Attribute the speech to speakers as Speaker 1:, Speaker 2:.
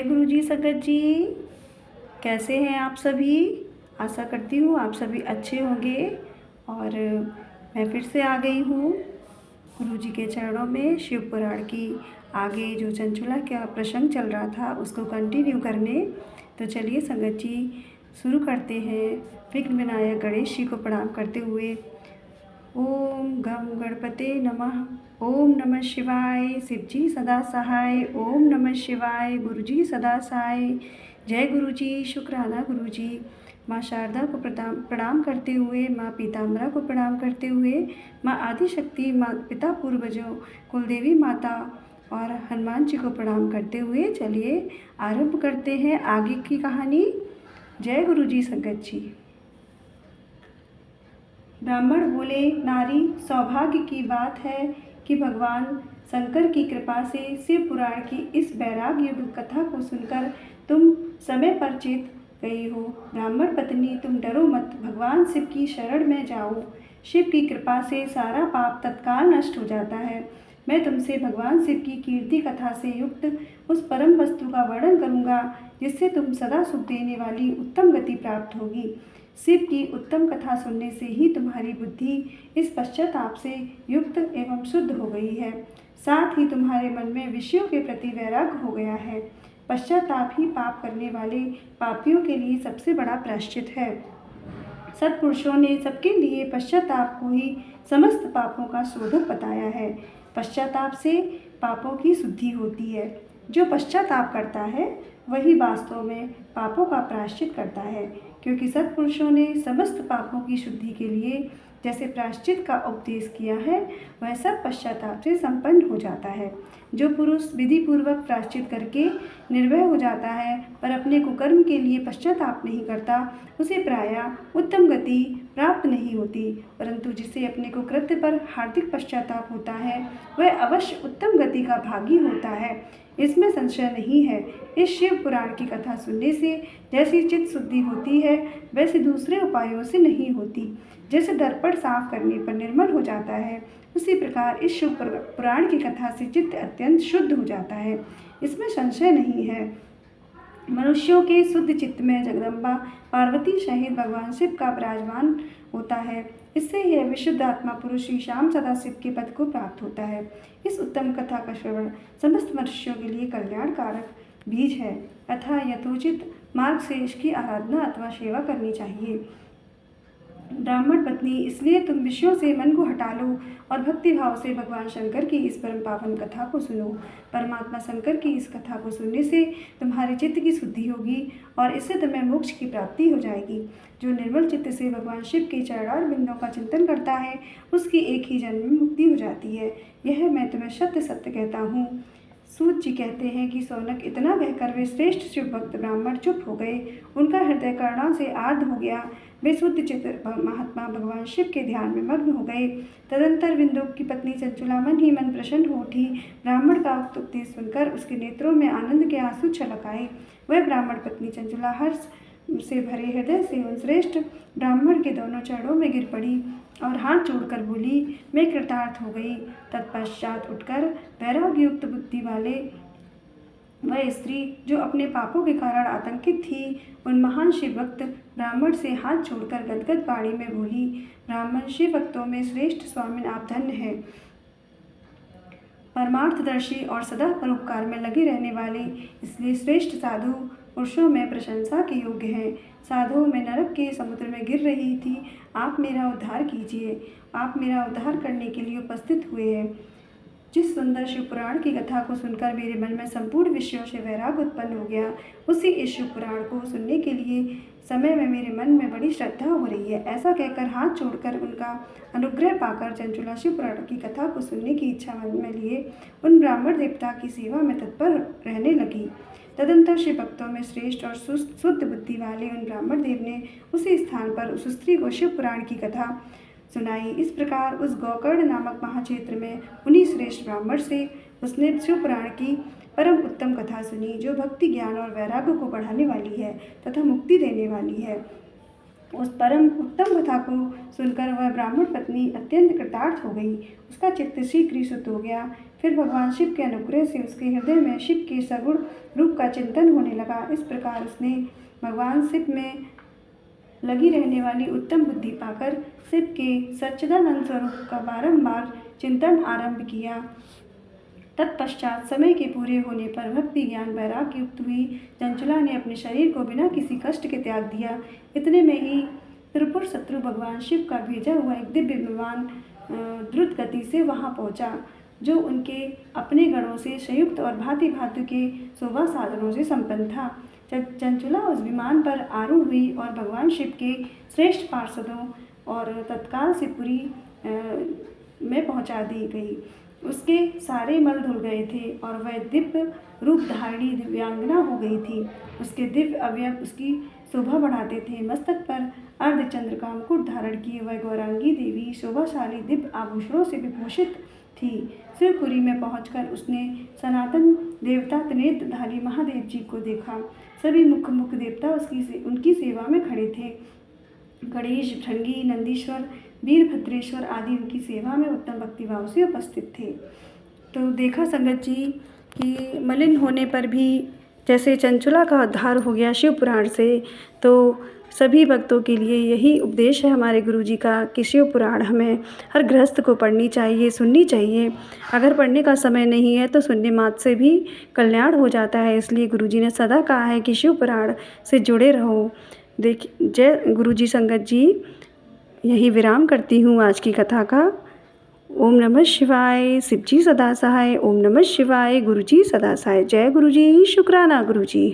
Speaker 1: गुरु जी संगत जी, कैसे हैं आप सभी। आशा करती हूँ आप सभी अच्छे होंगे। और मैं फिर से आ गई हूँ गुरु जी के चरणों में शिव पुराण की आगे जो चंचुला का प्रसंग चल रहा था उसको कंटिन्यू करने। तो चलिए संगत जी शुरू करते हैं। विघ्न विनायक गणेश जी को प्रणाम करते हुए ओम गम गणपते नमः। ओम नमः शिवाय। शिव जी सदा सहाय। ओम नमः शिवाय। गुरु जी सदा सहाय। जय गुरु जी। शुक्राना गुरु जी। माँ शारदा को प्रणाम करते हुए, माँ पीताम्बरा को प्रणाम करते हुए, माँ आदिशक्ति, माँ पिता पूर्वजों, कुलदेवी माता और हनुमान जी को प्रणाम करते हुए चलिए आरंभ करते हैं आगे की कहानी। जय गुरु जी संगत जी। ब्राह्मण बोले, नारी सौभाग्य की बात है कि भगवान शंकर की कृपा से शिव पुराण की इस वैराग्य युग कथा को सुनकर तुम समय पर चेत गई हो। ब्राह्मण पत्नी तुम डरो मत, भगवान शिव की शरण में जाओ। शिव की कृपा से सारा पाप तत्काल नष्ट हो जाता है। मैं तुमसे भगवान शिव की कीर्ति कथा से युक्त उस परम वस्तु का वर्णन करूँगा जिससे तुम सदा सुख देने वाली उत्तम गति प्राप्त होगी। शिव की उत्तम कथा सुनने से ही तुम्हारी बुद्धि इस पश्चाताप से युक्त एवं शुद्ध हो गई है। साथ ही तुम्हारे मन में विषयों के प्रति वैराग्य हो गया है। पश्चाताप ही पाप करने वाले पापियों के लिए सबसे बड़ा प्रायश्चित है। सत्पुरुषों ने सबके लिए पश्चाताप को ही समस्त पापों का शोधक बताया है। पश्चाताप से पापों की शुद्धि होती है। जो पश्चाताप करता है वही वास्तव में पापों का प्रायश्चित करता है, क्योंकि सत्पुरुषों ने समस्त पापों की शुद्धि के लिए जैसे प्रायश्चित का उपदेश किया है वह सब पश्चाताप से संपन्न हो जाता है। जो पुरुष विधि पूर्वक प्रायश्चित करके निर्भय हो जाता है पर अपने कुकर्म के लिए पश्चाताप नहीं करता, उसे प्रायः उत्तम गति प्राप्त नहीं होती, परंतु जिसे अपने कुकृत्य पर हार्दिक पश्चाताप होता है वह अवश्य उत्तम गति का भागी होता है। इसमें संशय नहीं है। इस शिव पुराण की कथा सुनने से जैसी चित्त शुद्धि होती है वैसे दूसरे उपायों से नहीं होती। जैसे दर्पण साफ करने पर निर्मल हो जाता है, उसी प्रकार इस शिव पुराण की कथा से चित्त अत्यंत शुद्ध हो जाता है। इसमें संशय नहीं है। मनुष्यों के शुद्ध चित्त में जगदम्बा पार्वती सहित भगवान शिव का विराजमान होता है। इससे यह विशुद्ध आत्मा पुरुष श्री श्याम सदा शिव के पद को प्राप्त होता है। इस उत्तम कथा का श्रवण समस्त मनुष्यों के लिए कल्याणकारक बीज है, अतः यथोचित मार्ग से इसकी आराधना अथवा सेवा करनी चाहिए। ब्राह्मण पत्नी, इसलिए तुम विषयों से मन को हटा लो और भक्ति भाव से भगवान शंकर की इस परम पावन कथा को सुनो। परमात्मा शंकर की इस कथा को सुनने से तुम्हारे चित्त की शुद्धि होगी और इससे तुम्हें मोक्ष की प्राप्ति हो जाएगी। जो निर्मल चित्त से भगवान शिव के चरणार बिंदों का चिंतन करता है उसकी एक ही जन्म में मुक्ति हो जाती है। यह मैं तुम्हें सत्य सत्य कहता हूँ। सूत जी कहते हैं कि सौनक इतना कहकर वे श्रेष्ठ शिव भक्त ब्राह्मण चुप हो गए। उनका हृदय करुणा से आर्द्र हो गया। वे शुद्ध चित्त महात्मा भगवान शिव के ध्यान में मग्न हो गए। तदंतर विंदुक की पत्नी चंचुला मन ही मन प्रसन्न हो उठी। ब्राह्मण का उक्त उपदेश सुनकर उसके नेत्रों में आनंद के आंसू छलक आए। वह ब्राह्मण पत्नी चंचुला हर्ष से भरे हृदय से उन श्रेष्ठ ब्राह्मण के दोनों चरणों में गिर पड़ी और हाथ जोड़कर बोली, मैं कृतार्थ हो गई। तत्पश्चात उठकर वैराग्य युक्त बुद्धि वाले वह स्त्री जो अपने पापों के कारण आतंकित थी उन महान शिव भक्त ब्राह्मण से हाथ जोड़कर गदगद वाणी में बोली, ब्राह्मण शिव भक्तों में श्रेष्ठ स्वामिन आप धन्य हैं। परमार्थदर्शी और सदा परोपकार में लगे रहने वाले, इसलिए श्रेष्ठ साधु पुरुषों में प्रशंसा के योग्य हैं। साधुओं में नरक के समुद्र में गिर रही थी, आप मेरा उद्धार कीजिए। आप मेरा उद्धार करने के लिए उपस्थित हुए हैं। जिस सुंदर शिव पुराण की कथा को सुनकर मेरे मन में संपूर्ण विषयों से वैराग्य उत्पन्न हो गया, उसी इस शिव पुराण को सुनने के लिए समय में मेरे मन में बड़ी श्रद्धा हो रही है। ऐसा कहकर हाथ जोड़कर उनका अनुग्रह पाकर चंचुला शिव पुराण की कथा को सुनने की इच्छा मन में लिए उन ब्राह्मण देवता की सेवा में तत्पर रहने लगी। तदंतर शिव भक्तों में श्रेष्ठ और शुद्ध बुद्धि वाले उन ब्राह्मण देव ने उसी स्थान पर उस स्त्री को शिव पुराण की कथा सुनाई। इस प्रकार उस गोकर्ण नामक महाक्षेत्र में उन्हीं श्रेष्ठ ब्राह्मण से उसने शिव पुराण की परम उत्तम कथा सुनी, जो भक्ति ज्ञान और वैराग्य को बढ़ाने वाली है तथा मुक्ति देने वाली है। उस परम उत्तम कथा को सुनकर वह ब्राह्मण पत्नी अत्यंत कृतार्थ हो गई। उसका चित्त शीघ्र शुद्ध हो गया। फिर भगवान शिव के अनुग्रह से उसके हृदय में शिव के सगुण रूप का चिंतन होने लगा। इस प्रकार उसने भगवान शिव में लगी रहने वाली उत्तम बुद्धि पाकर शिव के सच्चिदानंद स्वरूप का बारंबार चिंतन आरंभ किया। तत्पश्चात समय के पूरे होने पर भक्ति ज्ञान वैराग्य युक्त हुई चंचला ने अपने शरीर को बिना किसी कष्ट के त्याग दिया। इतने में ही त्रिपुर शत्रु भगवान शिव का भेजा हुआ एक दिव्य विमान द्रुत गति से वहां पहुंचा, जो उनके अपने गणों से संयुक्त और भांति भांति के शोभा साधनों से संपन्न था। चंचला उस विमान पर आरूढ़ हुई और भगवान शिव के श्रेष्ठ पार्षदों और तत्काल से पुरी में पहुंचा दी गई। उसके सारे मल धुल गए थे और वह दिव्य रूप धारिणी दिव्यांगना हो गई थी। उसके दिव्य अवयव उसकी शोभा बढ़ाते थे। मस्तक पर अर्धचंद्र का मुकुट धारण किए वह गौरांगी देवी शोभाशाली दिव्य आभूषणों से विभूषित थी। शिवपुरी में पहुंचकर उसने सनातन देवता त्रिनेत्रधारी महादेव जी को देखा। सभी मुख्य देवता उनकी सेवा में खड़े थे। गणेश, भृंगी, नंदीश्वर, वीरभद्रेश्वर आदि उनकी सेवा में उत्तम भक्तिभाव से उपस्थित थे। तो देखा संगत जी कि मलिन होने पर भी जैसे चंचला का उद्धार हो गया शिव पुराण से, तो सभी भक्तों के लिए यही उपदेश है हमारे गुरुजी का कि शिव पुराण हमें हर गृहस्थ को पढ़नी चाहिए, सुननी चाहिए। अगर पढ़ने का समय नहीं है तो सुनने मात्र से भी कल्याण हो जाता है। इसलिए गुरुजी ने सदा कहा है कि शिव पुराण से जुड़े रहो। जय गुरुजी। संगत जी यही विराम करती हूँ आज की कथा का। ओम नमः शिवाय। शिव जी सदा सहाय। ओम नमः शिवाय। गुरुजी सदा सहाय। जय गुरुजी। शुक्राना गुरुजी।